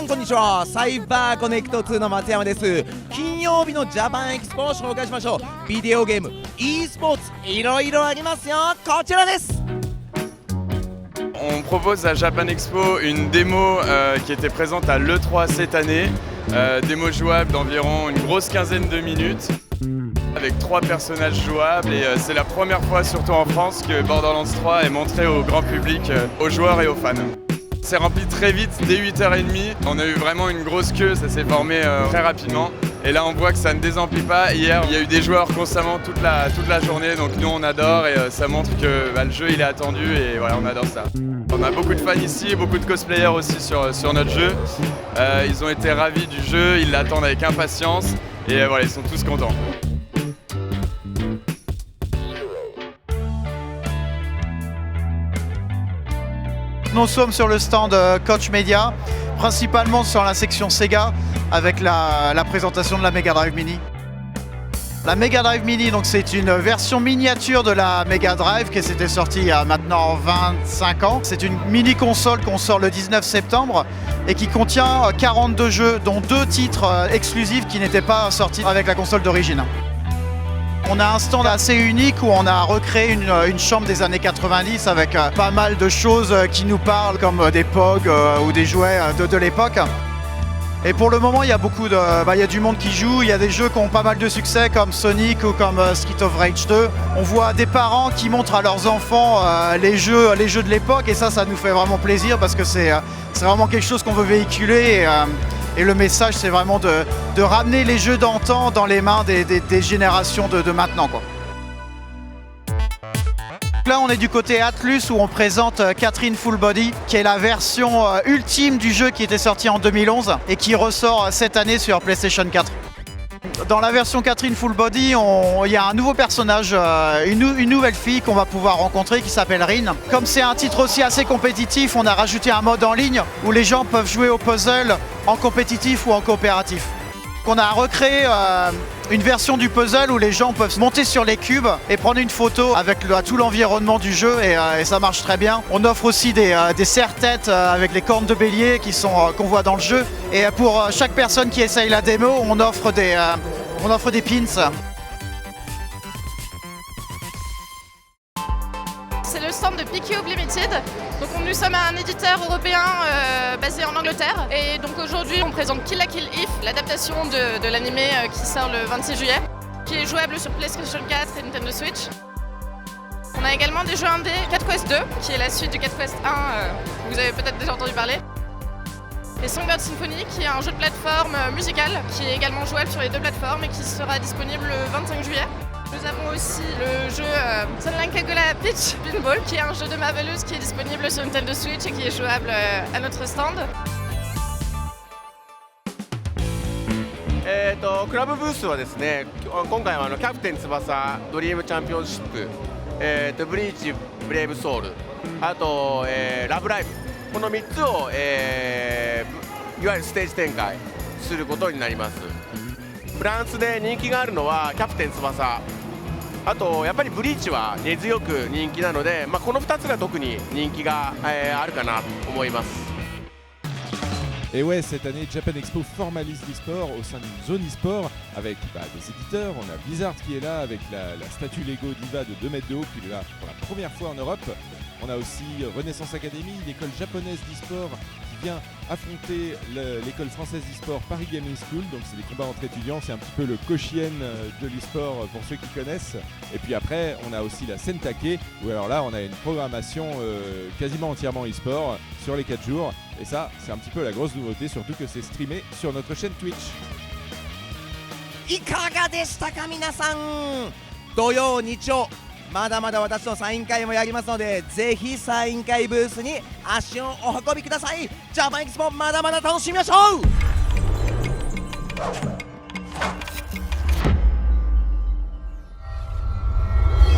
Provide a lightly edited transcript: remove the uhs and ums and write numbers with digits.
んこんにちは。サイバーコネクト2の松山です。金曜日のジャパンエキスポを紹介しましょう。ビデオゲーム e スポーツいろいろありますよ。こちらです。On propose à Japan Expo une démo qui était présente à l'E3 cette année, démo jouable d'environ une grosse quinzaine de minutes, avec 3 personnages jouables et c'est la première fois, surtout en France, que Borderlands 3 est montré au grand public, aux joueurs et aux fans. C'est rempli très vite, dès 8h30, on a eu vraiment une grosse queue, ça s'est formé très rapidement. Et là on voit que ça ne désemplit pas. Hier il y a eu des joueurs constamment toute la journée, donc nous on adore et ça montre que le jeu il est attendu et voilà, on adore ça. On a beaucoup de fans ici, beaucoup de cosplayers aussi sur notre jeu. Ils ont été ravis du jeu, ils l'attendent avec impatience et voilà, ils sont tous contents. Nous sommes sur le stand Koch Media, principalement sur la section Sega, avec la présentation de la Mega Drive Mini. La Mega Drive Mini, donc c'est une version miniature de la Mega Drive qui s'était sortie il y a maintenant 25 ans. C'est une mini console qu'on sort le 19 septembre et qui contient 42 jeux, dont 2 titres exclusifs qui n'étaient pas sortis avec la console d'origine. On a un stand assez unique où on a recréé une chambre des années 90 avec pas mal de choses qui nous parlent comme des POG ou des jouets de l'époque. Et pour le moment il y a il y a du monde qui joue, il y a des jeux qui ont pas mal de succès comme Sonic ou comme Street of Rage 2. On voit des parents qui montrent à leurs enfants les jeux de l'époque et ça nous fait vraiment plaisir parce que c'est vraiment quelque chose qu'on veut véhiculer. Et le message, c'est vraiment de ramener les jeux d'antan dans les mains des générations de maintenant, quoi. Là, on est du côté Atlus où on présente Catherine Full Body, qui est la version ultime du jeu qui était sorti en 2011 et qui ressort cette année sur PlayStation 4. Dans la version Catherine Full Body, il y a un nouveau personnage, une nouvelle fille qu'on va pouvoir rencontrer qui s'appelle Rin. Comme c'est un titre aussi assez compétitif, on a rajouté un mode en ligne où les gens peuvent jouer au puzzle en compétitif ou en coopératif. On a recréé une version du puzzle où les gens peuvent monter sur les cubes et prendre une photo avec tout l'environnement du jeu et ça marche très bien. On offre aussi des serre-têtes avec les cornes de bélier qu'on voit dans le jeu. Et pour chaque personne qui essaye la démo, on offre des pins. C'est le stand de PickUp Limited. Donc nous sommes un éditeur européen basé en Angleterre et donc aujourd'hui on présente Kill la Kill If, l'adaptation de l'animé qui sort le 26 juillet, qui est jouable sur PlayStation 4 et Nintendo Switch. On a également des jeux indés, Cat Quest 2, qui est la suite du Cat Quest 1, vous avez peut-être déjà entendu parler. Et Songbird Symphony, qui est un jeu de plateforme musical, qui est également jouable sur les 2 plateformes et qui sera disponible le 25 juillet. Nous avons aussi le jeu Sunline Kagura Peach Pinball, qui est un jeu de Marvelous qui est disponible sur Nintendo Switch et qui est jouable à notre stand. クラブブースはですね、今回はキャプテン翼、ドリームチャンピオンシップ、ブリーチ、ブレイブソウル、あと、ラブライブ、この3つを、いわゆるステージ展開することになります。フランスで人気があるのはキャプテン翼、あとやっぱりブリーチは根強く人気なので、この2つが特に人気が、あるかなと思います。 Et ouais, cette année, Japan Expo formalise l'e-sport au sein d'une zone e-sport avec des éditeurs. On a Blizzard qui est là avec la statue Lego Diva de 2 mètres de haut qui est là pour la première fois en Europe. On a aussi Renaissance Academy, l'école japonaise d'e-sport qui vient affronter l'école française d'e-sport Paris Gaming School. Donc c'est des combats entre étudiants, c'est un petit peu le Koshien de l'e-sport pour ceux qui connaissent. Et puis après, on a aussi la Sentake où alors là, on a une programmation quasiment entièrement e-sport sur les 4 jours. Et ça, c'est un petit peu la grosse nouveauté, surtout que c'est streamé sur notre chaîne Twitch. いかがでしたか皆さん。土曜日曜まだまだ私のサイン会もやりますので、ぜひサイン会ブースに足をお運びください。ジャパンエキスポまだまだ楽しみましょう。